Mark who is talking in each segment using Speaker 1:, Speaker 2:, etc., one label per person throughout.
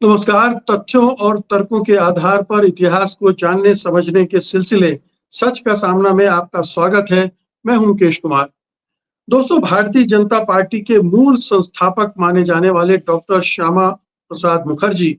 Speaker 1: नमस्कार। तथ्यों और तर्कों के आधार पर इतिहास को जानने समझने के सिलसिले सच का सामना में आपका स्वागत है। मैं हूं मुकेश कुमार। दोस्तों, भारतीय जनता पार्टी के मूल संस्थापक माने जाने वाले डॉक्टर श्यामा प्रसाद मुखर्जी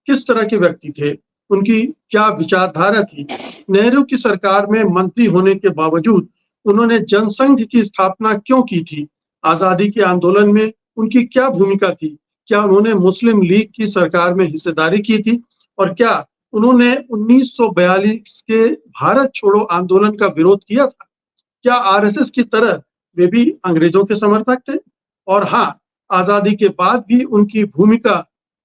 Speaker 1: किस तरह के व्यक्ति थे? उनकी क्या विचारधारा थी? नेहरू की सरकार में मंत्री होने के बावजूद उन्होंने जनसंघ की स्थापना क्यों की थी? आजादी के आंदोलन में उनकी क्या भूमिका थी? क्या उन्होंने मुस्लिम लीग की सरकार में हिस्सेदारी की थी? और क्या उन्होंने 1942 के भारत छोड़ो आंदोलन का विरोध किया था? क्या आरएसएस की तरह वे भी अंग्रेजों के समर्थक थे? और हाँ, आजादी के बाद भी उनकी भूमिका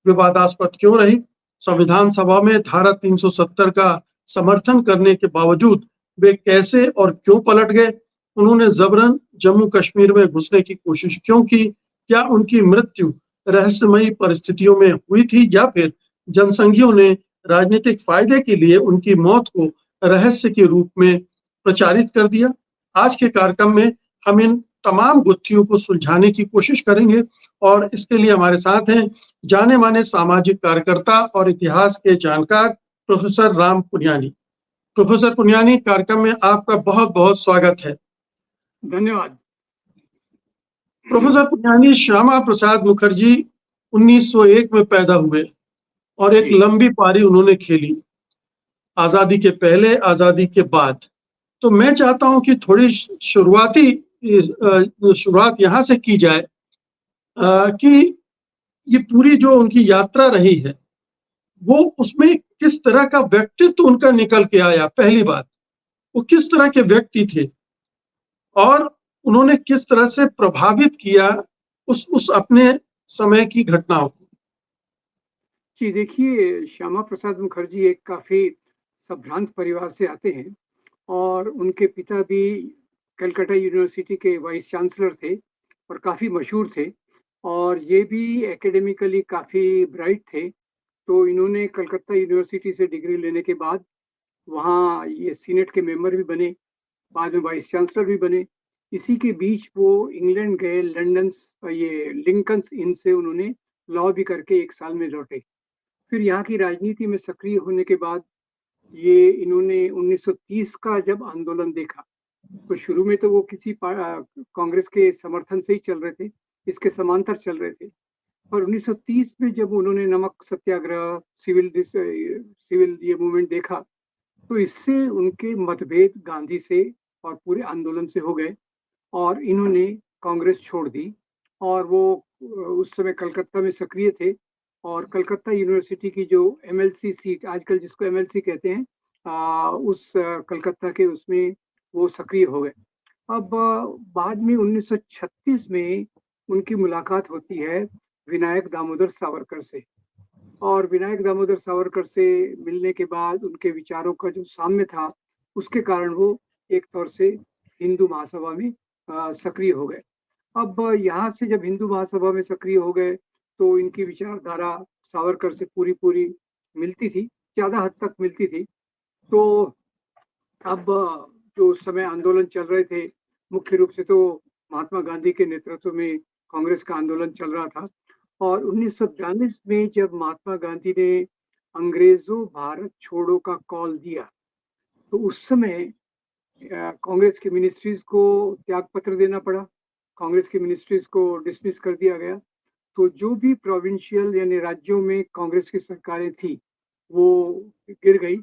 Speaker 1: विवादास्पद क्यों रही? संविधान सभा में धारा 370 का समर्थन करने के बावजूद वे कैसे और क्यों पलट गए? उन्होंने जबरन जम्मू कश्मीर में घुसने की कोशिश क्यों की? क्या उनकी मृत्यु रहस्यमयी परिस्थितियों में हुई थी या फिर जनसंघियों ने राजनीतिक फायदे के लिए उनकी मौत को रहस्य के रूप में प्रचारित कर दिया? आज के कार्यक्रम में हम इन तमाम गुत्थियों को सुलझाने की कोशिश करेंगे और इसके लिए हमारे साथ हैं जाने माने सामाजिक कार्यकर्ता और इतिहास के जानकार प्रोफेसर राम पुनियानी। प्रोफेसर पुनियानी, कार्यक्रम में आपका बहुत बहुत स्वागत है।
Speaker 2: धन्यवाद।
Speaker 1: प्रोफेसर पुनियानी, श्यामा प्रसाद मुखर्जी 1901 में पैदा हुए और एक लंबी पारी उन्होंने खेली, आजादी के पहले, आजादी के बाद। तो मैं चाहता हूं कि थोड़ी शुरुआत यहाँ से की जाए कि ये पूरी जो उनकी यात्रा रही है, वो उसमें किस तरह का व्यक्तित्व उनका निकल के आया। पहली बात, वो किस तरह के व्यक्ति थे और उन्होंने किस तरह से प्रभावित किया उस अपने समय की घटनाओं को।
Speaker 2: जी देखिए, श्यामा प्रसाद मुखर्जी एक काफी संभ्रांत परिवार से आते हैं और उनके पिता भी कलकत्ता यूनिवर्सिटी के वाइस चांसलर थे और काफी मशहूर थे और ये भी एकेडमिकली काफी ब्राइट थे। तो इन्होंने कलकत्ता यूनिवर्सिटी से डिग्री लेने के बाद वहाँ ये सीनेट के मेंबर भी बने, बाद में वाइस चांसलर भी बने। इसी के बीच वो इंग्लैंड गए, लंदन ये लिंकन्स इन से उन्होंने लॉ भी करके 1 साल में लौटे। फिर यहाँ की राजनीति में सक्रिय होने के बाद ये इन्होंने 1930 का जब आंदोलन देखा, तो शुरू में तो वो किसी कांग्रेस के समर्थन से ही चल रहे थे, इसके समांतर चल रहे थे। पर 1930 में जब उन्होंने नमक सत्याग्रह, सिविल ये मूवमेंट देखा, तो इससे उनके मतभेद गांधी से और पूरे आंदोलन से हो गए और इन्होंने कांग्रेस छोड़ दी और वो उस समय कलकत्ता में सक्रिय थे और कलकत्ता यूनिवर्सिटी की जो एमएलसी सीट, आजकल जिसको एमएलसी कहते हैं, उस कलकत्ता के उसमें वो सक्रिय हो गए। अब बाद में 1936 में उनकी मुलाकात होती है विनायक दामोदर सावरकर से और विनायक दामोदर सावरकर से मिलने के बाद उनके विचारों का जो साम्य था, उसके कारण वो एक तौर से हिंदू महासभा में सक्रिय हो गए। अब यहाँ से जब हिंदू महासभा में सक्रिय हो गए तो इनकी विचारधारा सावरकर से पूरी मिलती थी, ज्यादा हद तक मिलती थी। तो अब जो समय आंदोलन चल रहे थे, मुख्य रूप से तो महात्मा गांधी के नेतृत्व में कांग्रेस का आंदोलन चल रहा था और 1942 में जब महात्मा गांधी ने अंग्रेजों भारत छोड़ो का कॉल दिया, तो उस समय कांग्रेस की मिनिस्ट्रीज को त्याग पत्र देना पड़ा, कांग्रेस की मिनिस्ट्रीज को डिसमिस कर दिया गया। तो जो भी प्रोविंशियल यानी राज्यों में कांग्रेस की सरकारें थी, वो गिर गई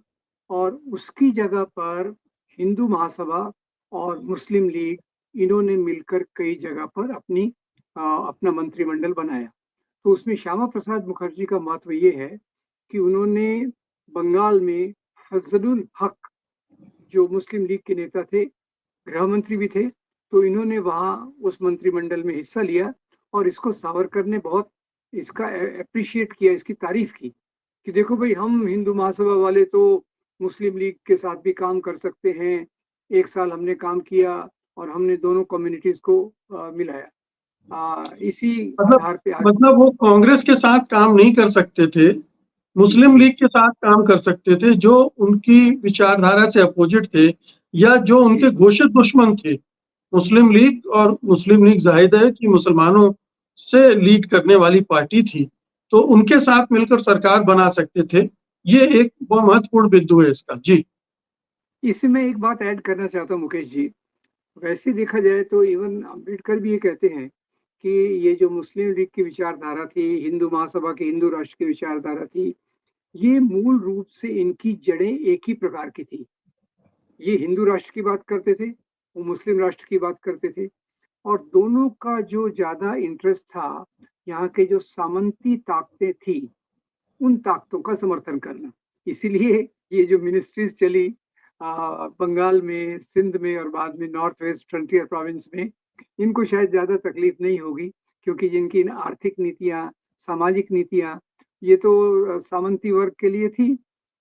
Speaker 2: और उसकी जगह पर हिंदू महासभा और मुस्लिम लीग इन्होंने मिलकर कई जगह पर अपना मंत्रिमंडल बनाया। तो उसमें श्यामा प्रसाद मुखर्जी का महत्व ये है कि उन्होंने बंगाल में फजलुल हक, जो मुस्लिम लीग के नेता थे, गृह मंत्री भी थे, तो इन्होंने वहाँ उस मंत्रिमंडल में हिस्सा लिया और इसको सावरकर ने बहुत इसका अप्रिशिएट किया, इसकी तारीफ की कि देखो भाई, हम हिंदू महासभा वाले तो मुस्लिम लीग के साथ भी काम कर सकते हैं। 1 साल हमने काम किया और हमने दोनों कम्युनिटीज को मिलाया। इसी आधार पे
Speaker 1: मतलब वो कांग्रेस के साथ काम नहीं कर सकते थे, मुस्लिम लीग के साथ काम कर सकते थे जो उनकी विचारधारा से अपोजिट थे या जो उनके घोषित दुश्मन थे। मुस्लिम लीग जाहिर है कि मुसलमानों से लीड करने वाली पार्टी थी, तो उनके साथ मिलकर सरकार बना सकते थे। ये एक बहुत महत्वपूर्ण बिंदु है इसका। जी।
Speaker 2: इसमें एक बात ऐड करना चाहता हूँ मुकेश जी। वैसे देखा जाए तो इवन अम्बेडकर भी ये कहते हैं कि ये जो मुस्लिम लीग की विचारधारा थी, हिंदू महासभा की, हिंदू राष्ट्र की विचारधारा थी, ये मूल रूप से इनकी जड़ें एक ही प्रकार की थी। ये हिंदू राष्ट्र की बात करते थे, वो मुस्लिम राष्ट्र की बात करते थे, और दोनों का जो ज्यादा इंटरेस्ट था, यहाँ के जो सामंती ताकतें थी, उन ताकतों का समर्थन करना। इसीलिए ये जो मिनिस्ट्रीज चली बंगाल में, सिंध में और बाद में नॉर्थ वेस्ट फ्रंटियर प्रोविंस में, इनको शायद ज्यादा तकलीफ नहीं होगी, क्योंकि जिनकी आर्थिक नीतियां, सामाजिक नीतियां, ये तो सामंती वर्ग के लिए थी,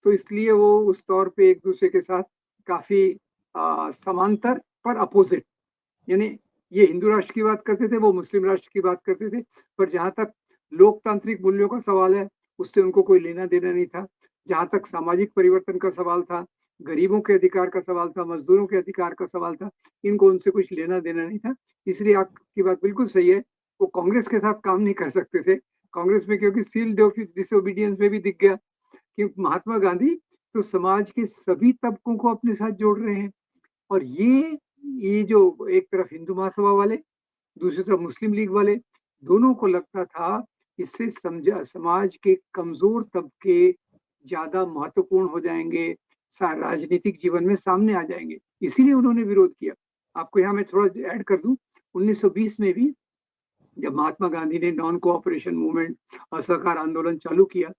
Speaker 2: तो इसलिए वो उस तौर पे एक दूसरे के साथ काफी समांतर पर अपोजिट, यानी ये हिंदू राष्ट्र की बात करते थे, वो मुस्लिम राष्ट्र की बात करते थे, पर जहां तक लोकतांत्रिक मूल्यों का सवाल है, उससे उनको कोई लेना देना नहीं था। जहां तक सामाजिक परिवर्तन का सवाल था, गरीबों के अधिकार का सवाल था, मजदूरों के अधिकार का सवाल था, इनको उनसे कुछ लेना देना नहीं था। इसलिए आपकी बात बिल्कुल सही है, वो कांग्रेस के साथ काम नहीं कर सकते थे। कांग्रेस में क्योंकि सील डिसोबीडियंस में भी दिख गया कि महात्मा गांधी तो समाज के सभी तबकों को अपने साथ जोड़ रहे हैं, और ये जो एक तरफ हिंदू महासभा वाले, दूसरी तरफ मुस्लिम लीग वाले, दोनों को लगता था इससे समाज के कमजोर तबके ज्यादा महत्वपूर्ण हो जाएंगे, राजनीतिक जीवन में सामने आ जाएंगे, इसीलिए उन्होंने विरोध किया। आपको यहाँ मैं थोड़ा ऐड कर दूं, 1920 में भी जब महात्मा गांधी ने नॉन कोऑपरेशन मूवमेंट, असहकार आंदोलन चालू किया,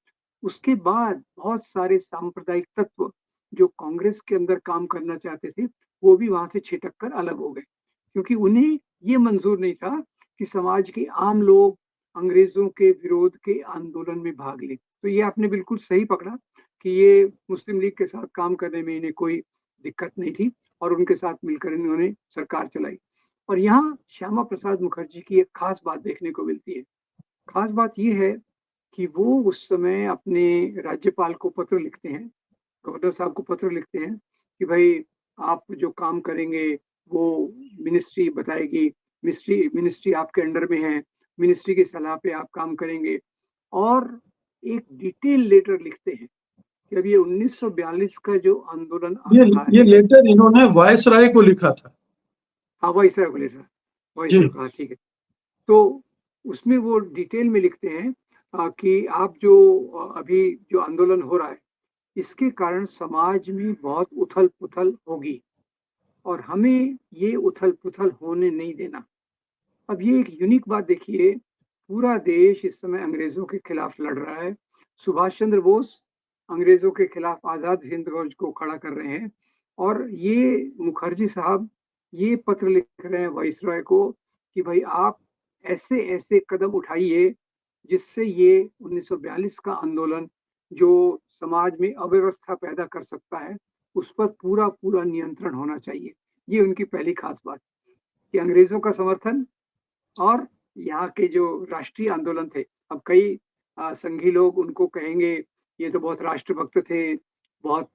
Speaker 2: उसके बाद बहुत सारे सांप्रदायिक तत्व जो कांग्रेस के अंदर काम करना चाहते थे, वो भी वहां से छिटक कर अलग हो गए, क्योंकि उन्हें ये मंजूर नहीं था कि समाज के आम लोग अंग्रेजों के विरोध के आंदोलन में भाग लें। तो ये आपने बिल्कुल सही पकड़ा कि ये मुस्लिम लीग के साथ काम करने में इन्हें कोई दिक्कत नहीं थी, और उनके साथ मिलकर इन्होंने सरकार चलाई। और यहाँ श्यामा प्रसाद मुखर्जी की एक खास बात देखने को मिलती है। खास बात यह है कि वो उस समय अपने राज्यपाल को पत्र लिखते हैं, गवर्नर साहब को पत्र लिखते हैं कि भाई आप जो काम करेंगे वो मिनिस्ट्री बताएगी, मिनिस्ट्री आपके अंडर में है, मिनिस्ट्री की सलाह पे आप काम करेंगे, और एक डिटेल लेटर लिखते हैं कि अब ये 1942 का जो आंदोलन आ रहा
Speaker 1: ये
Speaker 2: है।
Speaker 1: लेटर इन्होंने वायसराय को लिखा था।
Speaker 2: हाँ, वाइसराय को लेटर, वाइसराय को, हाँ ठीक है। तो उसमें वो डिटेल में लिखते हैं कि आप जो अभी जो आंदोलन हो रहा है, इसके कारण समाज में बहुत उथल पुथल होगी, और हमें ये उथल पुथल होने नहीं देना। अब ये एक यूनिक बात देखिए, पूरा देश इस समय अंग्रेजों के खिलाफ लड़ रहा है। सुभाष चंद्र बोस अंग्रेजों के खिलाफ आजाद हिंद फौज को खड़ा कर रहे हैं, और ये मुखर्जी साहब ये पत्र लिख रहे हैं वाइसरॉय को कि भाई आप ऐसे ऐसे कदम उठाइए जिससे ये 1942 का आंदोलन जो समाज में अव्यवस्था पैदा कर सकता है, उस पर पूरा पूरा नियंत्रण होना चाहिए। ये उनकी पहली खास बात कि अंग्रेजों का समर्थन और यहाँ के जो राष्ट्रीय आंदोलन थे। अब कई संघी लोग उनको कहेंगे ये तो बहुत राष्ट्रभक्त थे, बहुत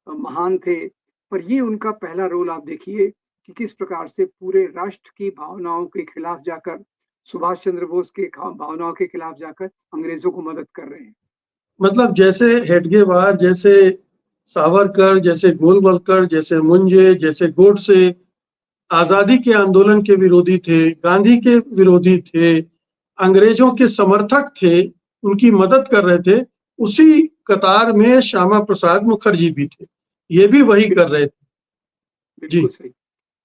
Speaker 2: महान थे, पर ये उनका पहला रोल आप देखिए कि किस प्रकार से पूरे राष्ट्र की भावनाओं के खिलाफ जाकर, सुभाष चंद्र बोस के भावनाओं के खिलाफ जाकर अंग्रेजों को मदद कर रहे हैं।
Speaker 1: मतलब जैसे हेडगेवार, जैसे सावरकर, जैसे गोलवलकर, जैसे मुंजे, जैसे गोडसे आजादी के आंदोलन के विरोधी थे, गांधी के विरोधी थे, अंग्रेजों के समर्थक थे, उनकी मदद कर रहे थे, उसी कतार में श्यामा प्रसाद मुखर्जी भी थे, ये भी वही कर रहे थे।
Speaker 2: बिल्कुल सही।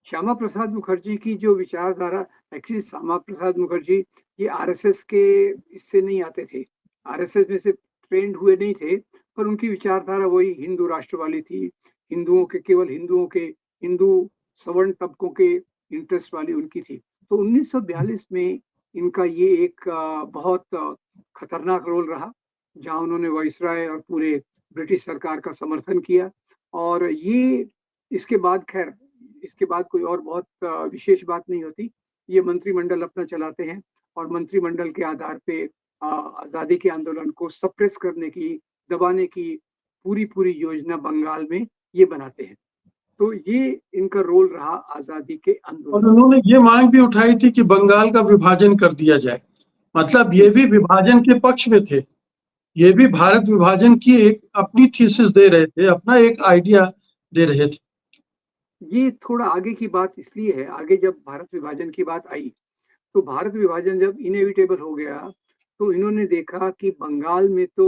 Speaker 2: श्यामा प्रसाद मुखर्जी की जो विचारधारा, एक्चुअली श्यामा प्रसाद मुखर्जी ये आरएसएस के इससे नहीं आते थे, आरएसएस में से ट्रेंड हुए नहीं थे, पर उनकी विचारधारा वही हिंदू राष्ट्र वाली थी, हिंदुओं के, केवल हिंदुओं के, हिंदू सवर्ण तबकों के इंटरेस्ट वाली उनकी थी। तो 1942 में इनका ये एक बहुत खतरनाक रोल रहा, जहां उन्होंने वाइसराय और पूरे ब्रिटिश सरकार का समर्थन किया। और ये इसके बाद, खैर इसके बाद कोई और बहुत विशेष बात नहीं होती, ये मंत्रिमंडल अपना चलाते हैं, और मंत्रिमंडल के आधार पे आजादी के आंदोलन को सप्रेस करने की, दबाने की पूरी पूरी योजना बंगाल में ये बनाते हैं। तो ये इनका रोल रहा आजादी के आंदोलन।
Speaker 1: और उन्होंने ये मांग भी उठाई थी कि बंगाल का विभाजन कर दिया जाए। मतलब ये भी विभाजन के पक्ष में थे, ये भी भारत विभाजन की एक अपनी थीसिस दे रहे थे, अपना एक आइडिया दे रहे थे।
Speaker 2: ये थोड़ा आगे की बात इसलिए है, आगे जब भारत विभाजन की बात आई तो भारत विभाजन जब इनएविटेबल हो गया तो इन्होंने देखा कि बंगाल में तो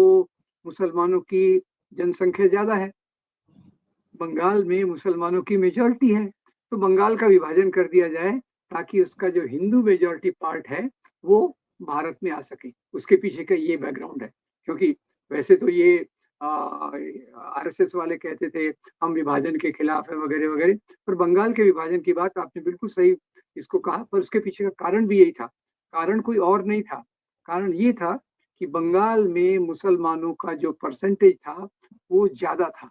Speaker 2: मुसलमानों की जनसंख्या ज्यादा है, बंगाल में मुसलमानों की मेजॉरिटी है, तो बंगाल का विभाजन कर दिया जाए ताकि उसका जो हिंदू मेजॉरिटी पार्ट है वो भारत में आ सके। उसके पीछे का ये बैकग्राउंड है, क्योंकि वैसे तो ये आरएसएस वाले कहते थे हम विभाजन के खिलाफ है वगैरह वगैरह, पर बंगाल के विभाजन की बात आपने बिल्कुल सही इसको कहा, पर उसके पीछे का कारण भी यही था। कारण कोई और नहीं था, कारण ये था कि बंगाल में मुसलमानों का जो परसेंटेज था वो ज्यादा था।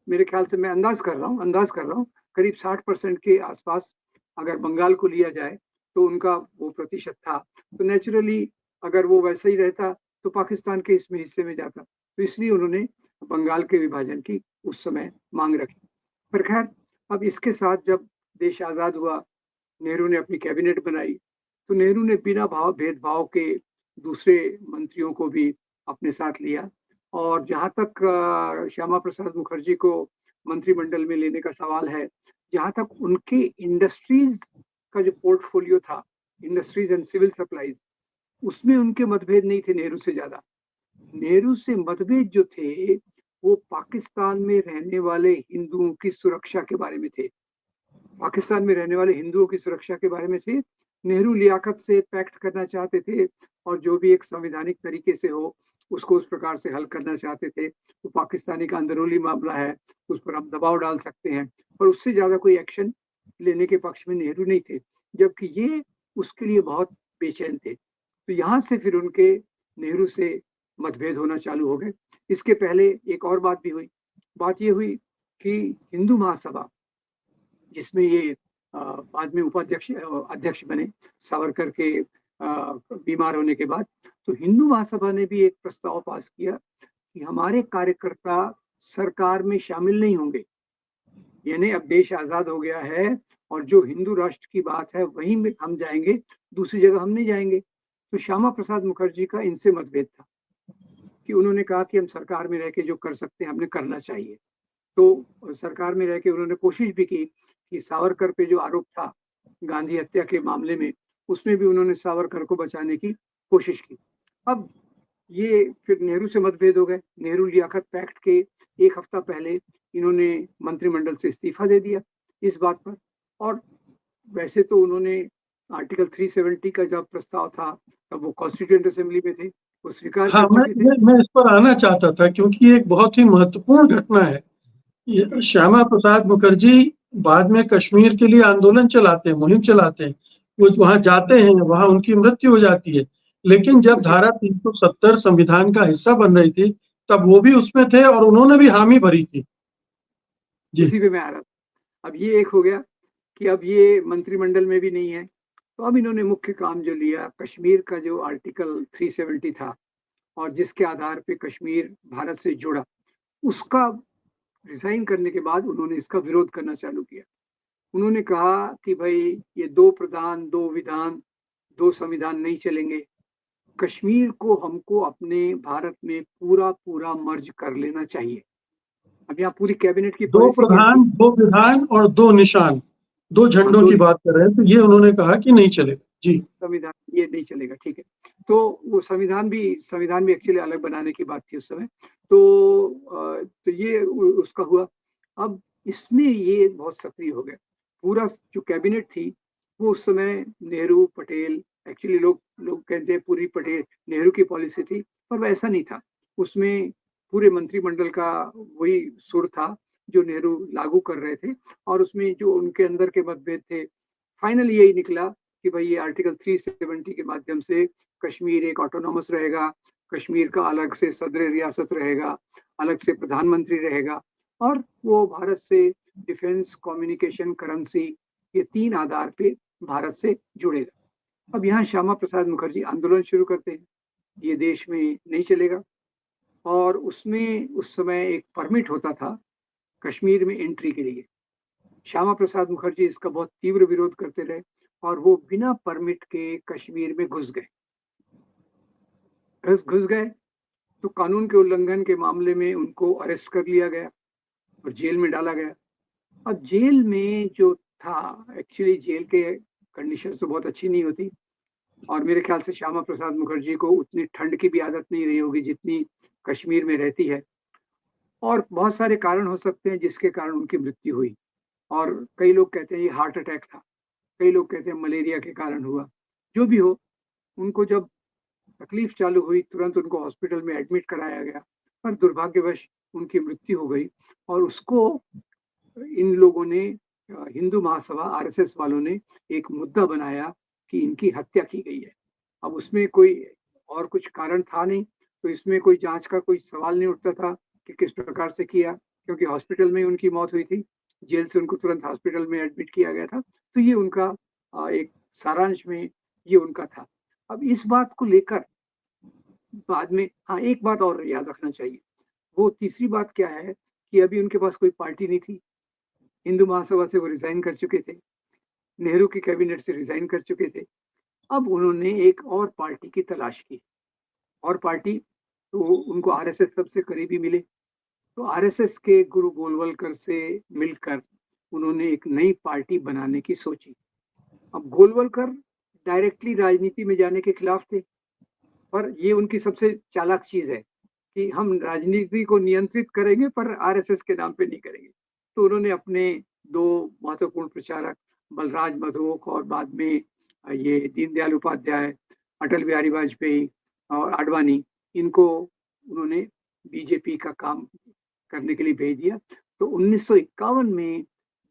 Speaker 2: मेरे ख्याल से मैं अंदाज कर रहा हूँ करीब 60% के आसपास अगर बंगाल को लिया जाए तो उनका वो प्रतिशत था। तो नेचुरली अगर वो वैसा ही रहता तो पाकिस्तान के इसमें हिस्से में जाता, तो इसलिए उन्होंने बंगाल के विभाजन की उस समय मांग रखी। पर खैर, अब इसके साथ जब देश आजाद हुआ, नेहरू ने अपनी कैबिनेट बनाई, तो नेहरू ने बिना भेदभाव के दूसरे मंत्रियों को भी अपने साथ लिया। और जहां तक श्यामा प्रसाद मुखर्जी को मंत्रिमंडल में लेने का सवाल है, जहां तक उनके इंडस्ट्रीज का जो पोर्टफोलियो था, इंडस्ट्रीज एंड सिविल सप्लाईज, उसमें उनके मतभेद नहीं थे नेहरू से ज्यादा। नेहरू से मतभेद जो थे वो पाकिस्तान में रहने वाले हिंदुओं की सुरक्षा के बारे में थे, पाकिस्तान में रहने वाले हिंदुओं की सुरक्षा के बारे में थे। नेहरू लियाकत से पैक्ट करना चाहते थे और जो भी एक संवैधानिक तरीके से हो उसको उस प्रकार से हल करना चाहते थे। तो पाकिस्तानी का अंदरूनी मामला है, उस पर हम दबाव डाल सकते हैं, पर उससे ज्यादा कोई एक्शन लेने के पक्ष में नेहरू नहीं थे, जबकि ये उसके लिए बहुत बेचैन थे। तो यहाँ से फिर उनके नेहरू से मतभेद होना चालू हो गए। इसके पहले एक और बात भी हुई, बात ये हुई कि हिंदू महासभा, जिसमें ये बाद में उपाध्यक्ष अध्यक्ष बने सावरकर के बीमार होने के बाद, तो हिंदू महासभा ने भी एक प्रस्ताव पास किया कि हमारे कार्यकर्ता सरकार में शामिल नहीं होंगे, यानी अब देश आजाद हो गया है और जो हिंदू राष्ट्र की बात है वहीं में हम जाएंगे, दूसरी जगह हम नहीं जाएंगे। तो श्यामा प्रसाद मुखर्जी का इनसे मतभेद था कि उन्होंने कहा कि हम सरकार में रह के जो कर सकते हैं हमने करना चाहिए। तो सरकार में रह के उन्होंने कोशिश भी की कि सावरकर पे जो आरोप था गांधी हत्या के मामले में, उसमें भी उन्होंने सावरकर को बचाने की कोशिश की। अब ये फिर नेहरू से मतभेद हो गए। नेहरू लियाकत पैक्ट के एक हफ्ता पहले इन्होंने मंत्रिमंडल से इस्तीफा दे दिया इस बात पर। और वैसे तो उन्होंने आर्टिकल 370 का जब प्रस्ताव था तब वो कॉन्स्टिट्यूएंट असेंबली में थे, वो स्वीकार
Speaker 1: हाँ,
Speaker 2: कर चुके थे।
Speaker 1: मैं इस पर आना चाहता था क्योंकि ये एक बहुत ही महत्वपूर्ण घटना है। श्यामा प्रसाद मुखर्जी बाद में कश्मीर के लिए आंदोलन चलाते हैं, मुहिम चलाते हैं, वो वहां जाते हैं, वहां उनकी मृत्यु हो जाती है। लेकिन जब धारा 370 संविधान का हिस्सा बन रही थी तब वो भी उसमें थे और उन्होंने भी हामी भरी थी। जी।
Speaker 2: उसी पे मैं आ रहा था। अब ये एक हो गया कि अब ये मंत्रिमंडल में भी नहीं है, तो अब इन्होंने मुख्य काम जो लिया, कश्मीर का जो आर्टिकल 370 था और जिसके आधार पे कश्मीर भारत से जुड़ा, उसका रिजाइन करने के बाद उन्होंने इसका विरोध करना चालू किया। उन्होंने कहा कि भाई ये दो प्रधान दो विधान दो संविधान नहीं चलेंगे, कश्मीर को हमको अपने भारत में पूरा पूरा मर्ज कर लेना चाहिए। अब यहाँ पूरी कैबिनेट की
Speaker 1: दो
Speaker 2: पॉलिसी क्या
Speaker 1: प्रधान,
Speaker 2: थी?
Speaker 1: दो विधान और दो निशान, दो
Speaker 2: हाँ,
Speaker 1: झंडों
Speaker 2: दो
Speaker 1: की बात कर रहे हैं, तो ये उन्होंने कहा कि नहीं चलेगा। जी।
Speaker 2: संविधान ये नहीं चलेगा, ठीक है। तो वो संविधान भी एक्चुअली अलग बनाने की बात थी उस समय। तो ये उसका हुआ। अब इसमें ये बहुत सक्रिय हो गए। पूरा जो कैबिनेट थी वो उस समय नेहरू पटेल, एक्चुअली लोग लोग कहते हैं पूरी पटेल नेहरू की पॉलिसी थी, पर वैसा नहीं था। उसमें पूरे मंत्रिमंडल का वही सुर था जो नेहरू लागू कर रहे थे। और उसमें जो उनके अंदर के मतभेद थे, फाइनल यही निकला कि भाई ये आर्टिकल 370 के माध्यम से कश्मीर एक ऑटोनॉमस रहेगा, कश्मीर का अलग से सदर रियासत रहेगा, अलग से प्रधानमंत्री रहेगा, और वो भारत से डिफेंस, कम्युनिकेशन, करेंसी, ये तीन आधार पे भारत से जुड़ेगा। अब यहाँ श्यामा प्रसाद मुखर्जी आंदोलन शुरू करते हैं, ये देश में नहीं चलेगा। और उसमें उस समय एक परमिट होता था कश्मीर में एंट्री के लिए। श्यामा प्रसाद मुखर्जी इसका बहुत तीव्र विरोध करते रहे और वो बिना परमिट के कश्मीर में घुस गए। घुस गए तो कानून के उल्लंघन के मामले में उनको अरेस्ट कर लिया गया और जेल में डाला गया। अब जेल में जो था, एक्चुअली जेल के कंडीशन तो बहुत अच्छी नहीं होती, और मेरे ख्याल से श्यामा प्रसाद मुखर्जी को उतनी ठंड की भी आदत नहीं रही होगी जितनी कश्मीर में रहती है, और बहुत सारे कारण हो सकते हैं जिसके कारण उनकी मृत्यु हुई। और कई लोग कहते हैं ये हार्ट अटैक था, कई लोग कहते हैं मलेरिया के कारण हुआ। जो भी हो, उनको जब तकलीफ चालू हुई तुरंत उनको हॉस्पिटल में एडमिट कराया गया, पर दुर्भाग्यवश उनकी मृत्यु हो गई। और उसको इन लोगों ने, हिंदू महासभा आरएसएस वालों ने एक मुद्दा बनाया कि इनकी हत्या की गई है। अब उसमें कोई और कुछ कारण था नहीं, तो इसमें कोई जांच का कोई सवाल नहीं उठता था कि किस प्रकार से किया, क्योंकि हॉस्पिटल में उनकी मौत हुई थी, जेल से उनको तुरंत हॉस्पिटल में एडमिट किया गया था। तो ये उनका एक सारांश में ये उनका था। अब इस बात को लेकर बाद में, हाँ, एक बात और याद रखना चाहिए, वो तीसरी बात क्या है कि अभी उनके पास कोई पार्टी नहीं थी। हिंदू महासभा से वो रिजाइन कर चुके थे, नेहरू की कैबिनेट से रिजाइन कर चुके थे। अब उन्होंने एक और पार्टी की तलाश की, और पार्टी तो उनको आरएसएस सबसे करीबी मिले, तो आरएसएस के गुरु गोलवलकर से मिलकर उन्होंने एक नई पार्टी बनाने की सोची। अब गोलवलकर डायरेक्टली राजनीति में जाने के खिलाफ थे, पर ये उनकी सबसे चालाक चीज है कि हम राजनीति को नियंत्रित करेंगे पर आरएसएस के नाम पे नहीं करेंगे। तो उन्होंने अपने दो महत्वपूर्ण प्रचारक बलराज मधोक और बाद में ये दीनदयाल उपाध्याय, अटल बिहारी वाजपेयी और आडवाणी, इनको उन्होंने बीजेपी का काम करने के लिए भेज दिया। तो 1951 में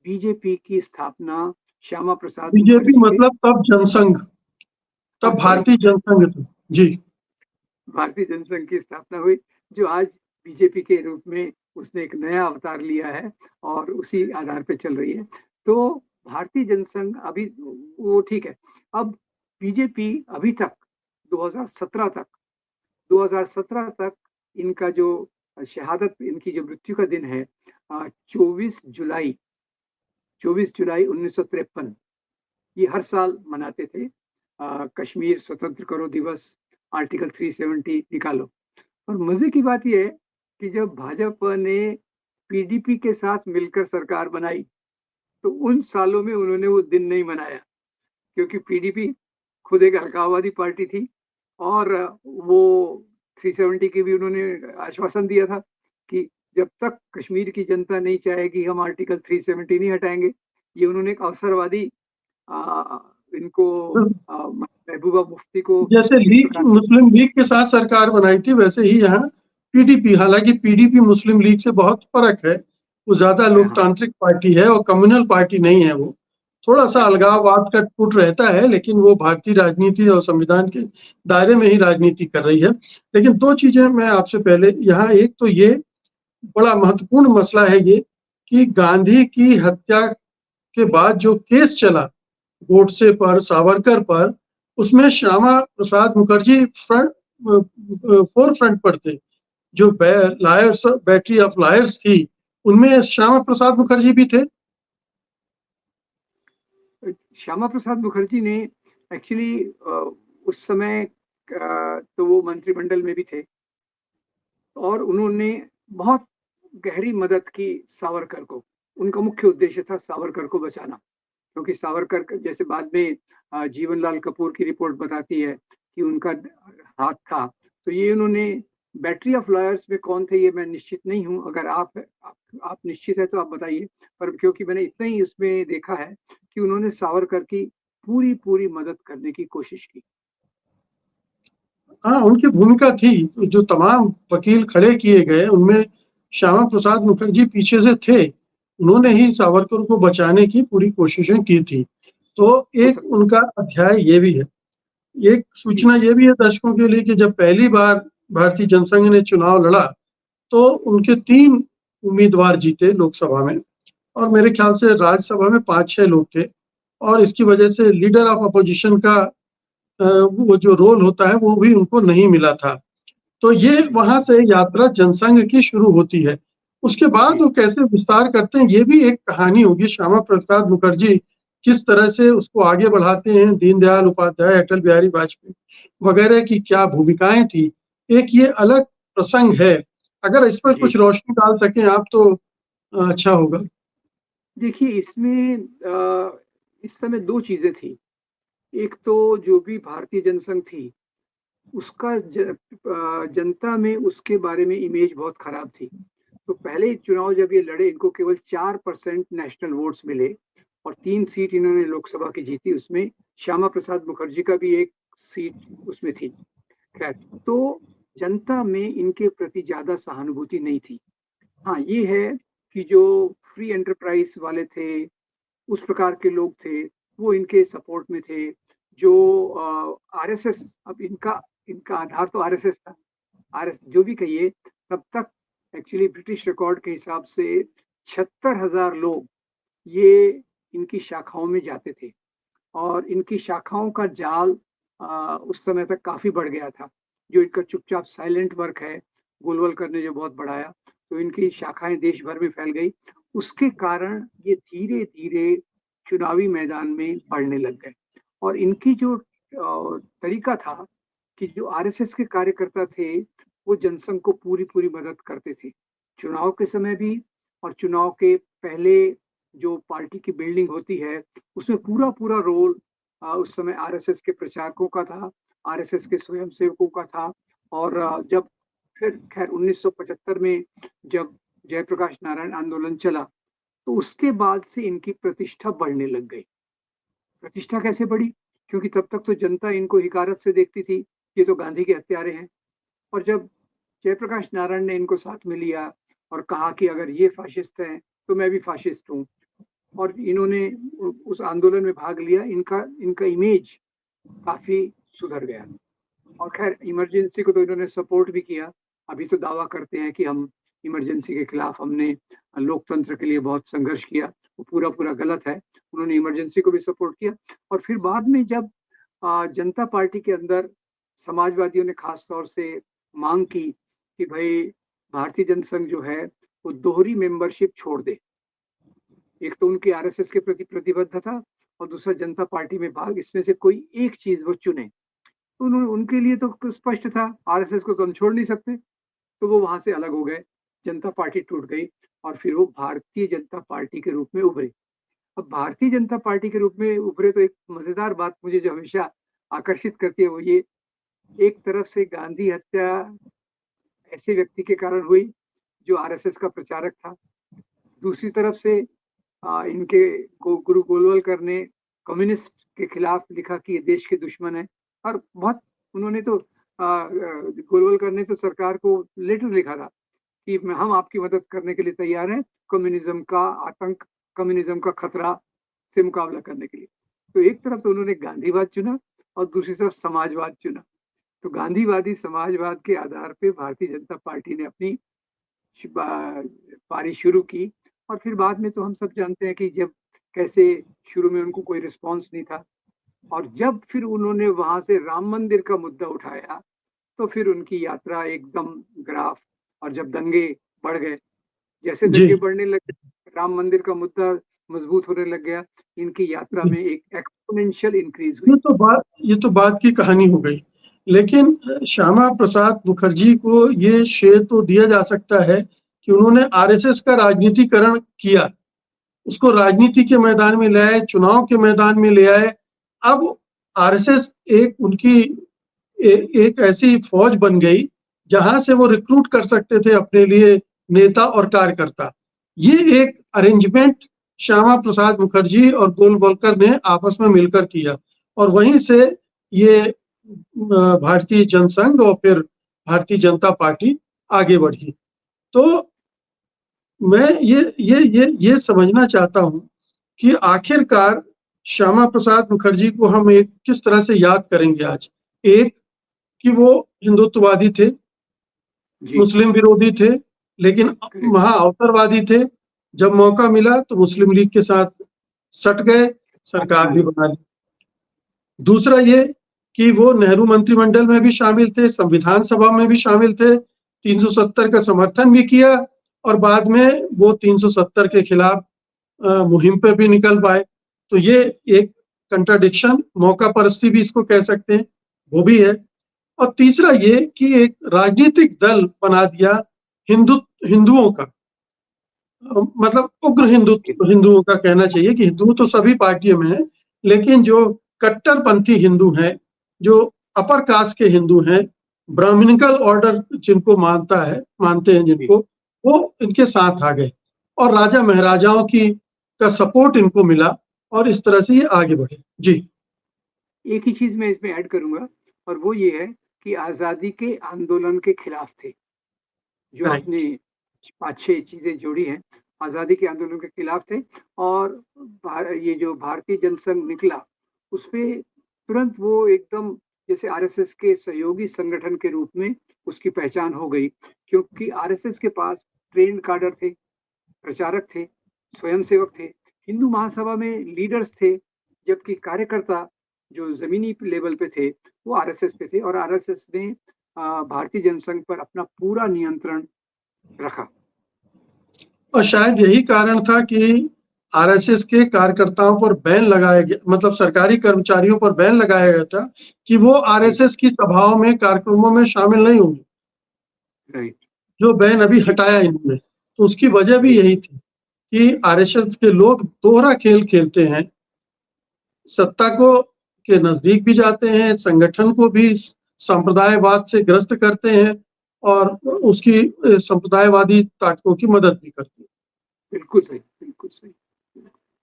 Speaker 2: बीजेपी की स्थापना श्यामा प्रसाद
Speaker 1: बीजेपी मतलब तब जनसंघ, तब भारतीय जनसंघ था जी,
Speaker 2: भारतीय जनसंघ की स्थापना हुई, जो आज बीजेपी के रूप में उसने एक नया अवतार लिया है और उसी आधार पर चल रही है। तो भारतीय जनसंघ अभी वो ठीक है। अब बीजेपी अभी तक 2017 तक इनका जो शहादत, इनकी जो मृत्यु का दिन है 24 जुलाई 1953, ये हर साल मनाते थे। कश्मीर स्वतंत्र करो दिवस, आर्टिकल 370 निकालो। और मजे की बात यह है कि जब भाजपा ने पीडीपी के साथ मिलकर सरकार बनाई तो उन सालों में उन्होंने वो दिन नहीं मनाया, क्योंकि पीडीपी खुद एक अलगाववादी पार्टी थी और वो 370 की भी उन्होंने आश्वासन दिया था कि जब तक कश्मीर की जनता नहीं चाहेगी हम आर्टिकल 370 नहीं हटाएंगे। ये उन्होंने एक अवसरवादी इनको महबूबा मुफ्ती को,
Speaker 1: जैसे लीग, मुस्लिम लीग के साथ सरकार बनाई थी, वैसे ही यहाँ पीडीपी, हालांकि पीडीपी मुस्लिम लीग से बहुत फर्क है, वो ज्यादा लोकतांत्रिक पार्टी है और कम्युनल पार्टी नहीं है। वो थोड़ा सा अलगाववाद का टूट रहता है, लेकिन वो भारतीय राजनीति और संविधान के दायरे में ही राजनीति कर रही है। लेकिन दो चीजें मैं आपसे पहले यहाँ, एक तो ये बड़ा महत्वपूर्ण मसला है ये कि गांधी की हत्या के बाद जो केस चला गोडसे पर, सावरकर पर, उसमें श्यामा प्रसाद मुखर्जी फोर फ्रंट पर थे। जो लायर्स, बैटरी ऑफ लायर्स थी, उनमें श्यामा प्रसाद मुखर्जी भी थे।
Speaker 2: श्यामा प्रसाद मुखर्जी ने एक्चुअली उस समय तो वो मंत्रिमंडल में भी थे और उन्होंने बहुत गहरी मदद की सावरकर को। उनका मुख्य उद्देश्य था सावरकर को बचाना, क्योंकि सावरकर जैसे बाद में जीवनलाल कपूर की रिपोर्ट बताती है कि उनका हाथ था। तो ये उन्होंने, बैटरी ऑफ लॉयर्स में कौन थे ये मैं निश्चित नहीं हूं, अगर आप निश्चित है तो आप बताइए, पर क्योंकि मैंने इतना ही उसमें देखा है कि उन्होंने सावरकर की पूरी मदद करने की कोशिश की।
Speaker 1: हाँ, उनकी भूमिका थी। जो तमाम वकील खड़े किए गए उनमें श्यामा प्रसाद मुखर्जी पीछे से थे, उन्होंने ही सावरकर को बचाने की पूरी कोशिशें की थी। तो एक उनका अध्याय ये भी है। एक सूचना ये भी है दर्शकों के लिए कि जब पहली बार भारतीय जनसंघ ने चुनाव लड़ा तो उनके 3 उम्मीदवार जीते लोकसभा में, और मेरे ख्याल से राज्यसभा में 5-6 लोग थे, और इसकी वजह से लीडर ऑफ अपोजिशन का वो जो रोल होता है वो भी उनको नहीं मिला था। तो ये वहां से यात्रा जनसंघ की शुरू होती है। उसके बाद वो कैसे विस्तार करते हैं ये भी एक कहानी होगी। श्यामा प्रसाद मुखर्जी किस तरह से उसको आगे बढ़ाते हैं, दीनदयाल उपाध्याय, अटल बिहारी वाजपेयी वगैरह की क्या भूमिकाएं थी, एक ये अलग प्रसंग है। अगर इस पर
Speaker 2: जी।
Speaker 1: कुछ रोशनी डाल सकें आप तो अच्छा होगा।
Speaker 2: देखिए इसमें इस समय 2 चीज़ें थी। एक तो जो भी भारतीय जनसंघ थी, उसका जनता में उसके बारे में इमेज बहुत खराब थी। तो पहले चुनाव जब ये लड़े, इनको केवल 4% नेशनल वोट्स मिले और 3 सीट इन्होंने लोकसभा की जीती। उसमें श्यामा प्रसाद मुखर्जी का भी 1 सीट उसमें थी। खैर, तो जनता में इनके प्रति ज़्यादा सहानुभूति नहीं थी। हाँ, ये है कि जो फ्री एंटरप्राइज़ वाले थे, उस प्रकार के लोग थे, वो इनके सपोर्ट में थे। जो आरएसएस, अब इनका इनका आधार तो आरएसएस था। आरएस जो भी कहिए, तब तक एक्चुअली ब्रिटिश रिकॉर्ड के हिसाब से 76,000 लोग ये इनकी शाखाओं में जाते थे और इनकी शाखाओं का जाल उस समय तक काफ़ी बढ़ गया था। जो इनका चुपचाप साइलेंट वर्क है, गोलवलकर ने जो बहुत बढ़ाया, तो इनकी शाखाएँ देश भर में फैल गई। उसके कारण ये धीरे-धीरे चुनावी मैदान में बढ़ने लग गए और इनकी जो तरीका था कि जो आरएसएस के कार्यकर्ता थे, वो जनसंघ को पूरी-पूरी मदद करते थे। चुनाव के समय भी और चुनाव के पहले जो पार्टी की बिल्डिंग होती है, उसमें पूरा-पूरा रोल उस समय आरएसएस के प्रचारकों का था, आरएसएस के स्वयंसेवकों का था और जब फिर खैर 1975 में जब जयप्रकाश नारायण आंदोलन चला, तो उसके बाद से इनकी प्रतिष्ठा बढ़ने लग गई। प्रतिष्ठा कैसे बढ़ी? क्योंकि तब तक तो जनता इनको हिकारत से देखती थी, ये तो गांधी के हत्यारे हैं। और जब जयप्रकाश नारायण ने इनको साथ में लिया और कहा कि अगर ये फाशिस्ट हैं, तो मैं भी फाशिस्ट हूँ और इन्होंने उस आंदोलन में भाग लिया, इनका इनका इमेज काफ़ी सुधर गया। और खैर इमरजेंसी को तो इन्होंने सपोर्ट भी किया। अभी तो दावा करते हैं कि हम इमरजेंसी के खिलाफ हमने लोकतंत्र के लिए बहुत संघर्ष किया, वो पूरा-पूरा गलत है। उन्होंने इमरजेंसी को भी सपोर्ट किया और फिर बाद में जब जनता पार्टी के अंदर समाजवादियों ने खास तौर से माँग की कि भई भारतीय जनसंघ जो है, वो दोहरी मेंबरशिप छोड़ दे। एक तो उनकी आरएसएस के प्रति प्रतिबद्धता और दूसरा जनता पार्टी में भाग, इसमें से कोई एक चीज़ वो चुने। उन्होंने उनके लिए तो स्पष्ट था, आरएसएस को तो हम छोड़ नहीं सकते, तो वो वहाँ से अलग हो गए, जनता पार्टी टूट गई और फिर वो भारतीय जनता पार्टी के रूप में उभरे। अब भारतीय जनता पार्टी के रूप में उभरे तो एक मज़ेदार बात मुझे जो हमेशा आकर्षित करती है वो ये, एक तरफ से गांधी हत्या ऐसे व्यक्ति के कारण हुई, जो आरएसएस का प्रचारक था। दूसरी तरफ से इनके गुरु गोलवलकर ने कम्युनिस्ट के खिलाफ लिखा कि ये देश के दुश्मन है और बहुत उन्होंने तो गोलवलकर ने तो सरकार को लेटर लिखा था कि हम आपकी मदद करने के लिए तैयार हैं, कम्युनिज्म का आतंक, कम्युनिज्म का खतरा से मुकाबला करने के लिए। तो एक तरफ तो उन्होंने गांधीवाद चुना और दूसरी तरफ समाजवाद चुना। तो गांधीवादी समाजवाद के आधार पे भारतीय जनता पार्टी ने अपनी पारी शुरू की और फिर बाद में तो हम सब जानते हैं कि जब कैसे शुरू में उनको कोई रिस्पॉन्स नहीं था और जब फिर उन्होंने वहां से राम मंदिर का मुद्दा उठाया तो फिर उनकी यात्रा एकदम ग्राफ, और जब दंगे बढ़ गए, जैसे
Speaker 1: जी,
Speaker 2: दंगे बढ़ने लगे, राम मंदिर का मुद्दा मजबूत होने लग गया, इनकी यात्रा में एक एक्सपोनेंशियल इंक्रीज हुई।
Speaker 1: ये तो बात की कहानी हो गई। लेकिन श्यामा प्रसाद मुखर्जी को ये श्रेय तो दिया जा सकता है कि उन्होंने आरएसएस का राजनीतिकरण किया, उसको राजनीति के मैदान में ले आए, चुनाव के मैदान में ले आए। अब आरएसएस एक उनकी एक ऐसी फौज बन गई जहां से वो रिक्रूट कर सकते थे अपने लिए नेता और कार्यकर्ता। ये एक अरेंजमेंट श्यामा प्रसाद मुखर्जी और गोलवलकर ने आपस में मिलकर किया और वहीं से ये भारतीय जनसंघ और फिर भारतीय जनता पार्टी आगे बढ़ी। तो मैं ये समझना चाहता हूं कि आखिरकार श्यामा प्रसाद मुखर्जी को हम एक किस तरह से याद करेंगे आज। एक कि वो हिंदुत्ववादी थे,
Speaker 2: जी,
Speaker 1: मुस्लिम विरोधी थे, लेकिन
Speaker 2: करेक्ट।
Speaker 1: महा अवसरवादी थे। जब मौका मिला तो मुस्लिम लीग के साथ सट गए, सरकार भी बना ली। दूसरा ये कि वो नेहरू मंत्रिमंडल में भी शामिल थे, संविधान सभा में भी शामिल थे, 370 का समर्थन भी किया और बाद में वो 370 के खिलाफ मुहिम पे भी निकल पाए। तो ये एक कंट्राडिक्शन, मौका परस्ती भी इसको कह सकते हैं, वो भी है। और तीसरा ये कि एक राजनीतिक दल बना दिया हिंदुओं का, मतलब उग्र हिंदुओं का कहना चाहिए कि हिंदू तो सभी पार्टियों में है, लेकिन जो कट्टरपंथी हिंदू हैं, जो अपर कास्ट के हिंदू हैं, ब्राह्मणिकल ऑर्डर जिनको मानते हैं जिनको, वो इनके साथ आ गए और राजा महाराजाओं का सपोर्ट इनको मिला और इस तरह से ये आगे बढ़े। जी,
Speaker 2: एक ही चीज मैं इसमें ऐड करूंगा, और वो ये है कि आजादी के आंदोलन के खिलाफ थे। जो आपने 5-6 चीजें जोड़ी हैं, आजादी के आंदोलन के खिलाफ थे। और ये जो भारतीय जनसंघ निकला, उसपे तुरंत वो एकदम जैसे आरएसएस के सहयोगी संगठन के रूप में उसकी पहचान हो गई, क्योंकि आरएसएस के पास ट्रेंड काडर थे, प्रचारक थे, स्वयंसेवक थे, हिंदू महासभा में लीडर्स थे, जबकि कार्यकर्ता जो जमीनी लेवल पे थे वो आरएसएस पे थे, और आरएसएस ने भारतीय जनसंघ पर अपना पूरा नियंत्रण रखा।
Speaker 1: और शायद यही कारण था कि आरएसएस के कार्यकर्ताओं पर बैन लगाया गया, मतलब सरकारी कर्मचारियों पर बैन लगाया गया था कि वो आरएसएस की सभाओं में, कार्यक्रमों में शामिल नहीं होंगे।
Speaker 2: राइट।
Speaker 1: जो बैन अभी हटाया इन्होंने, तो उसकी वजह भी यही थी कि आरएसएस के लोग दोहरा खेल खेलते हैं, सत्ता को के नजदीक भी जाते हैं, संगठन को भी सांप्रदायवाद से ग्रस्त करते हैं और उसकी संप्रदायवादी ताकतों की मदद भी करते हैं।
Speaker 2: बिल्कुल सही, बिल्कुल सही।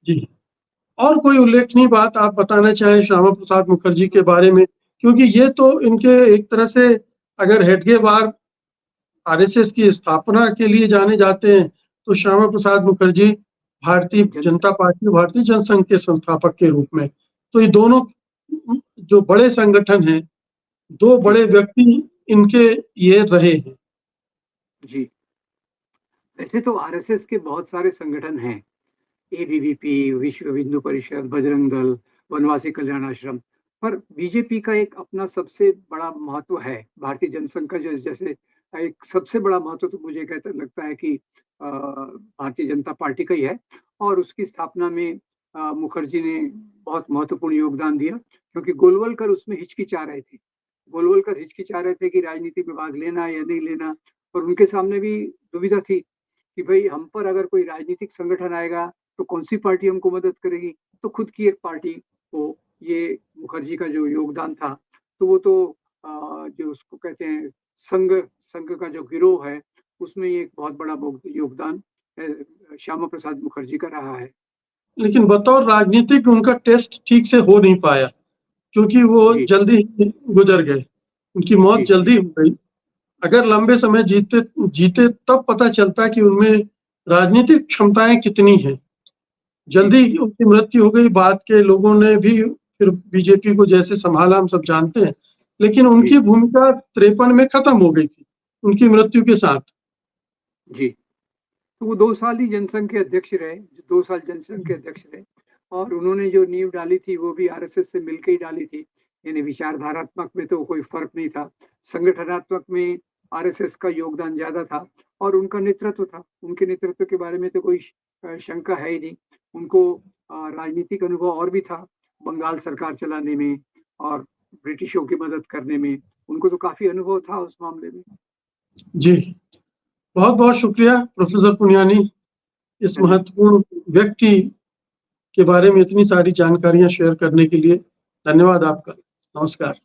Speaker 1: जी, और कोई उल्लेखनीय बात आप बताना चाहें श्यामा प्रसाद मुखर्जी के बारे में, क्योंकि ये तो इनके एक तरह से अगर हेडगेवार आरएसएस की स्थापना के लिए जाने जाते हैं, तो श्यामा प्रसाद मुखर्जी भारतीय जनता पार्टी, भारतीय जनसंघ के संस्थापक के रूप में, तो ये दोनों जो बड़े संगठन हैं, दो बड़े व्यक्ति इनके ये रहे हैं।
Speaker 2: जी, वैसे तो आरएसएस के बहुत सारे संगठन हैं, एबीवीपी, विश्व हिंदू परिषद, बजरंग दल, वनवासी कल्याण आश्रम, पर बीजेपी का एक अपना सबसे बड़ा महत्व है। भारतीय जनसंघ का जो जैसे एक सबसे बड़ा महत्व तो मुझे लगता है कि भारतीय जनता पार्टी का ही है, और उसकी स्थापना में मुखर्जी ने बहुत महत्वपूर्ण योगदान दिया, क्योंकि गोलवलकर उसमें हिचकिचा रहे थे। गोलवलकर हिचकिचा रहे थे कि राजनीति में भाग लेना या नहीं लेना, और उनके सामने भी दुविधा थी कि भाई हम पर अगर कोई राजनीतिक संगठन आएगा तो कौन सी पार्टी हमको मदद करेगी। तो खुद की एक पार्टी को ये मुखर्जी का जो योगदान था, तो वो तो जो उसको कहते हैं संघ का जो गिरोह है, उसमें ये एक बहुत बड़ा योगदान श्यामा प्रसाद मुखर्जी का रहा है।
Speaker 1: लेकिन बतौर राजनीतिक उनका टेस्ट ठीक से हो नहीं पाया, क्योंकि वो जल्दी गुजर गए, उनकी मौत जल्दी हो गई। अगर लंबे समय जीते तब पता चलता कि उनमें राजनीतिक क्षमताएं कितनी हैं। जल्दी उनकी मृत्यु हो गई, बाद के लोगों ने भी फिर बीजेपी को जैसे संभाला हम सब जानते हैं, लेकिन उनकी भूमिका 53 में खत्म हो गई थी उनकी मृत्यु के साथ।
Speaker 2: जी, तो वो 2 साल ही जनसंघ के अध्यक्ष रहे, 2 साल जनसंघ के अध्यक्ष रहे, और उन्होंने जो नींव डाली थी वो भी आरएसएस से मिलकर ही डाली थी। यानी विचारधारात्मक में तो कोई फर्क नहीं था, संगठनात्मक में आरएसएस का योगदान ज्यादा था, और उनका नेतृत्व था। उनके नेतृत्व के बारे में तो कोई शंका है ही नहीं। उनको राजनीतिक अनुभव और भी था, बंगाल सरकार चलाने में और ब्रिटिशों की मदद करने में, उनको तो काफी अनुभव था उस मामले में।
Speaker 1: जी, बहुत बहुत शुक्रिया प्रोफेसर पुनियानी, इस महत्वपूर्ण व्यक्ति के बारे में इतनी सारी जानकारियां शेयर करने के लिए। धन्यवाद आपका। नमस्कार।